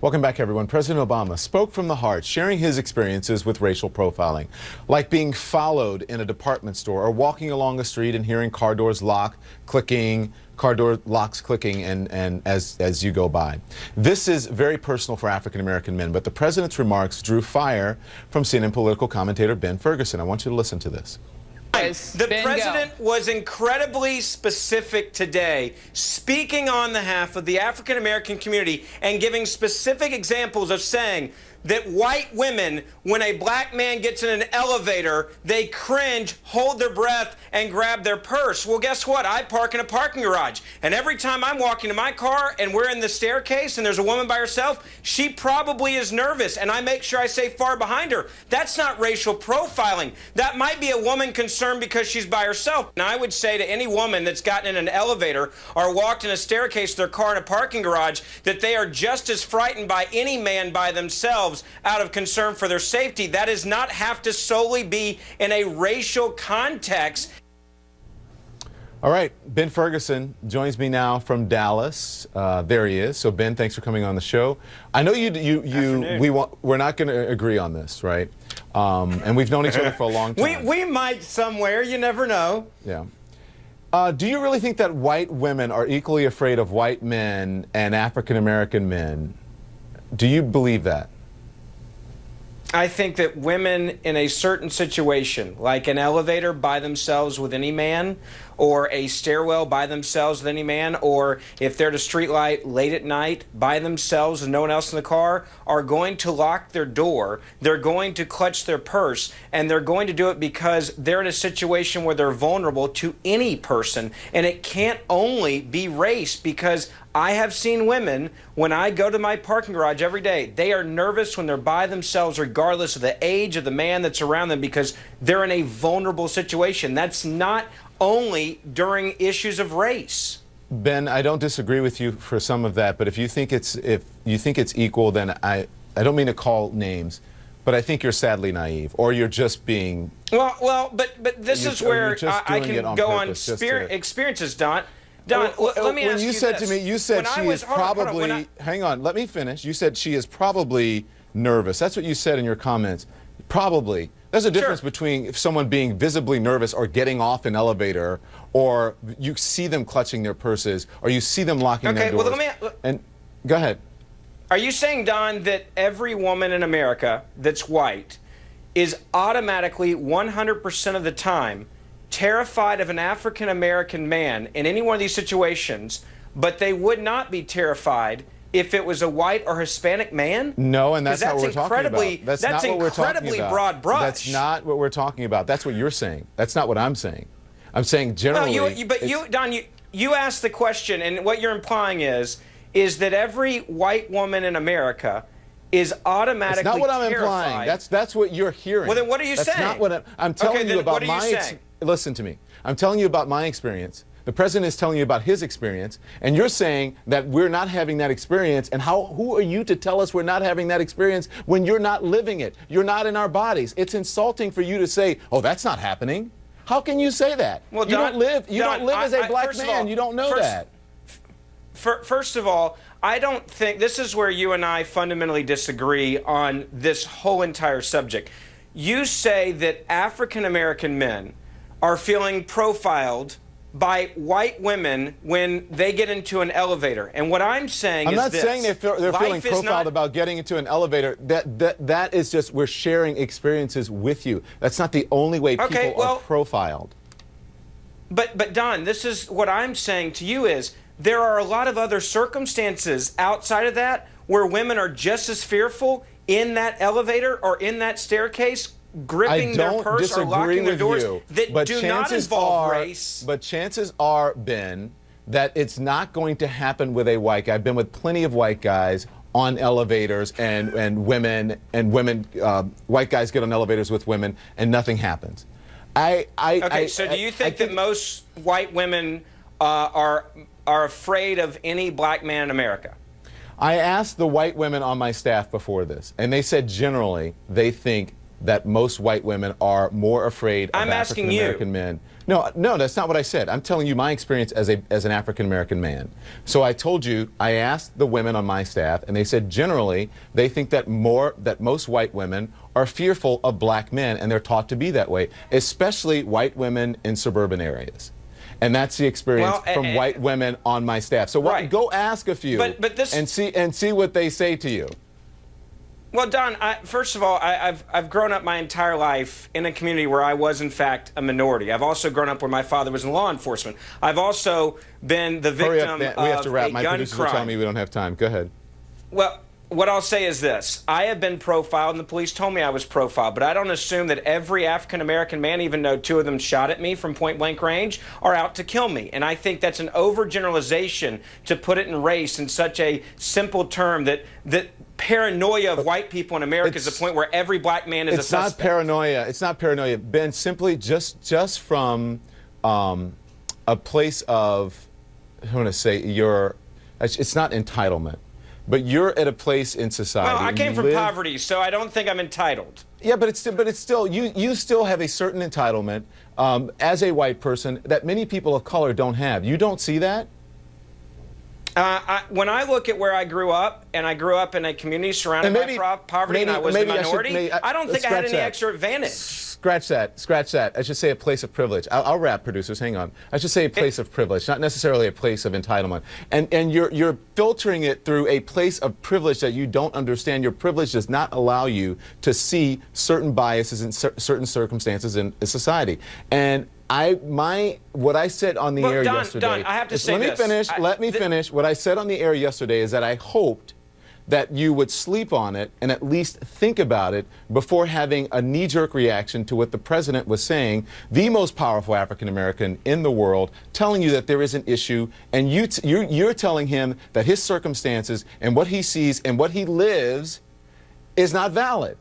Welcome back, everyone. President Obama spoke from the heart, sharing his experiences with racial profiling, like being followed in a department store or walking along the street and hearing car doors clicking, car door locks clicking, and as you go by. This is very personal for African American men, but the president's remarks drew fire from CNN political commentator Ben Ferguson. I want you to listen to this. The president was incredibly specific today, speaking on behalf of the African American community and giving specific examples of saying that white women, when a black man gets in an elevator, they cringe, hold their breath, and grab their purse. Well, guess what? I park in a parking garage, and every time I'm walking to my car and we're in the staircase and there's a woman by herself, she probably is nervous, and I make sure I stay far behind her. That's not racial profiling. That might be a woman concerned because she's by herself. And I would say to any woman that's gotten in an elevator or walked in a staircase to their car in a parking garage that they are just as frightened by any man by themselves out of concern for their safety. That does not have to solely be in a racial context. All right, Ben Ferguson joins me now from Dallas. There he is. So Ben, thanks for coming on the show. I know we're not going to agree on this, right? And we've known each other for a long time. We might somewhere. You never know. Yeah. Do you really think that white women are equally afraid of white men and African American men? Do you believe that? I think that women in a certain situation, like an elevator by themselves with any man, or a stairwell by themselves with any man, or if they're at a streetlight late at night by themselves and no one else in the car, are going to lock their door, they're going to clutch their purse, and they're going to do it because they're in a situation where they're vulnerable to any person. And it can't only be race, because I have seen women, when I go to my parking garage every day, they are nervous when they're by themselves, regardless of the age of the man that's around them, because they're in a vulnerable situation. That's not only during issues of race. Ben, I don't disagree with you for some of that, but if you think it's equal, then I don't mean to call names, but I think you're sadly naive, or you're just being but this is where I can go on experiences, Don. Don, let me ask you this. You said she is probably, hang on, let me finish. You said she is probably nervous. That's what you said in your comments. Probably. There's a difference between someone being visibly nervous or getting off an elevator, or you see them clutching their purses, or you see them locking their doors. And go ahead. Are you saying, Don, that every woman in America that's white is automatically 100% of the time terrified of an African American man in any one of these situations, but they would not be terrified if it was a white or Hispanic man? No, and that's not what we're talking about. That's incredibly broad brush. That's not what we're talking about. That's what you're saying. That's not what I'm saying. I'm saying generally. No, Don, you asked the question, and what you're implying is that every white woman in America is automatically terrified. That's not what I'm implying. That's what you're hearing. Well, then what are you saying? That's not what I'm telling you about listen to me. I'm telling you about my experience. The president is telling you about his experience, and you're saying that we're not having that experience. And who are you to tell us we're not having that experience when you're not living it? You're not in our bodies. It's insulting for you to say, "Oh, that's not happening." How can you say that? Well, you don't live as a black man. You don't know that. First of all, I don't think this is where you and I fundamentally disagree on this whole entire subject. You say that African American men are feeling profiled by white women when they get into an elevator. And what I'm saying is this. I'm not saying they're feeling profiled about getting into an elevator. That is just, we're sharing experiences with you. That's not the only way people are profiled. But Don, this is what I'm saying to you is there are a lot of other circumstances outside of that where women are just as fearful in that elevator or in that staircase, gripping their purse or locking their doors, that do not involve race. But chances are, Ben, that it's not going to happen with a white guy. I've been with plenty of white guys on elevators and white guys get on elevators with women and nothing happens. So do you think that most white women are afraid of any black man in America? I asked the white women on my staff before this, and they said generally they think that most white women are more afraid of I'm asking African American men. No, that's not what I said. I'm telling you my experience as an African American man. So I told you, I asked the women on my staff, and they said generally they think that most white women are fearful of black men, and they're taught to be that way, especially white women in suburban areas. And that's the experience from white women on my staff. So go ask a few and see what they say to you. Well, Don, first of all, I've grown up my entire life in a community where I was, in fact, a minority. I've also grown up where my father was in law enforcement. I've also been the victim of we have to wrap. a My gun producers crime. will tell me we don't have time. Go ahead. Well, what I'll say is this. I have been profiled, and the police told me I was profiled, but I don't assume that every African-American man, even though 2 of them shot at me from point-blank range, are out to kill me. And I think that's an overgeneralization to put it in race in such a simple term that paranoia of white people in America is the point where every black man is a suspect. It's not paranoia. It's not paranoia, Ben. Simply just from a place of, I want to say, it's not entitlement, but you're at a place in society. Well, I came from poverty, so I don't think I'm entitled. Yeah, but it's still you still have a certain entitlement as a white person that many people of color don't have. You don't see that? When I look at where I grew up, and I grew up in a community surrounded by poverty, and I was the minority, I don't think I had any extra advantage. Scratch that. I should say a place of privilege. I'll wrap, producers. Hang on. I should say a place of privilege, not necessarily a place of entitlement. And you're filtering it through a place of privilege that you don't understand. Your privilege does not allow you to see certain biases in certain circumstances in society. And what I said on the air yesterday. Don, I have to say this. Let me finish. What I said on the air yesterday is that I hoped that you would sleep on it and at least think about it before having a knee-jerk reaction to what the president was saying, the most powerful African American in the world, telling you that there is an issue, and you're telling him that his circumstances and what he sees and what he lives is not valid.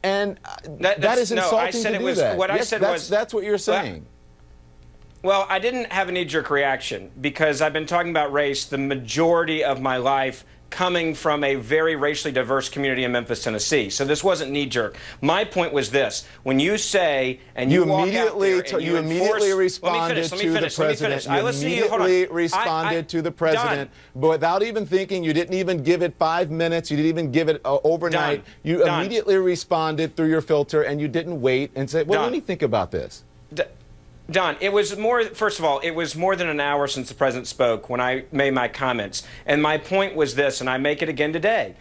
And that is insulting to do that. What I said was that's what you're saying. Well, I didn't have a knee-jerk reaction because I've been talking about race the majority of my life, coming from a very racially diverse community in Memphis, Tennessee. So this wasn't knee-jerk. My point was this. When you say, and you walk out there and you immediately responded to the president. You immediately responded to the president without even thinking. You didn't even give it 5 minutes. You didn't even give it overnight. You immediately responded through your filter, and you didn't wait and say, well, let me think about this. Don, it was more, first of all, it was more than an hour since the president spoke when I made my comments. And my point was this, and I make it again today.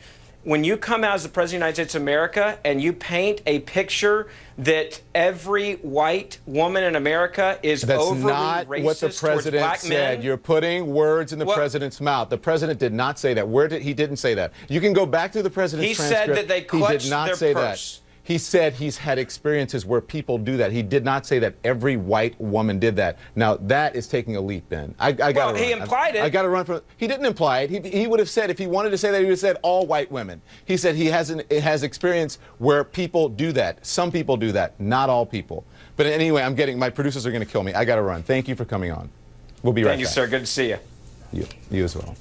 When you come out as the President of the United States of America and you paint a picture that every white woman in America is overly racist towards black men. That's not what the president said. You're putting words in the president's mouth. The president did not say that. He didn't say that. You can go back to the president's transcript. He said that they clutched their purse. He said he's had experiences where people do that. He did not say that every white woman did that. Now, that is taking a leap, Ben. I got to run. He implied it. I got to run from. He didn't imply it. He would have said, if he wanted to say that, he would have said all white women. He said he has experience where people do that. Some people do that, not all people. But anyway, my producers are going to kill me. I got to run. Thank you for coming on. We'll be right back. Thank you, sir. Good to see you. You as well.